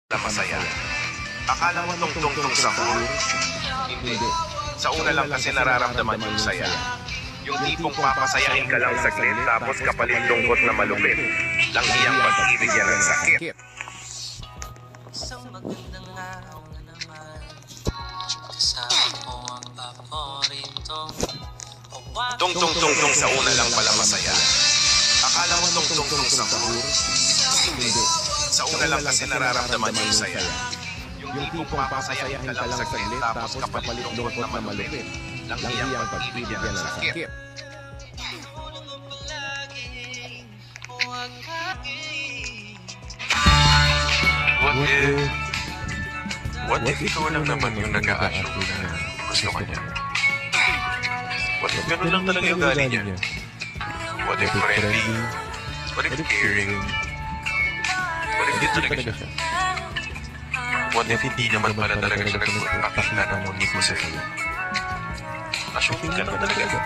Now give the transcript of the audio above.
na masaya. Akala mo tungtong sa pool? Hindi. Sa una lang kasi nararamdaman yung saya. Yung tipong papasayahin ka lang saglit tapos kapalit lungkot na malupit. Lang iyang pag-ibig yan ang sakit. Isang magandang araw na naman. Kasama ko ang paboritong Tungtong sa una lang pala masaya. Akala mo tungtong sa pool? Hindi. Sa una lang kasi nararamdaman yung saya. Yung tipong papasayahin ka lang saglit tapos kapalit lungkot na malupit. Lang iyang pag-ibig yan ang sakit. What if ikaw lang naman yung nag-a-assume na gusto ka niya? What if ganun lang talaga yung galing niya? What if friendly? What if caring? What if di talaga siya? What if hindi naman pala talaga siya nagpapakita ng ngiti mo sa iyo? Assuming ka lang talaga.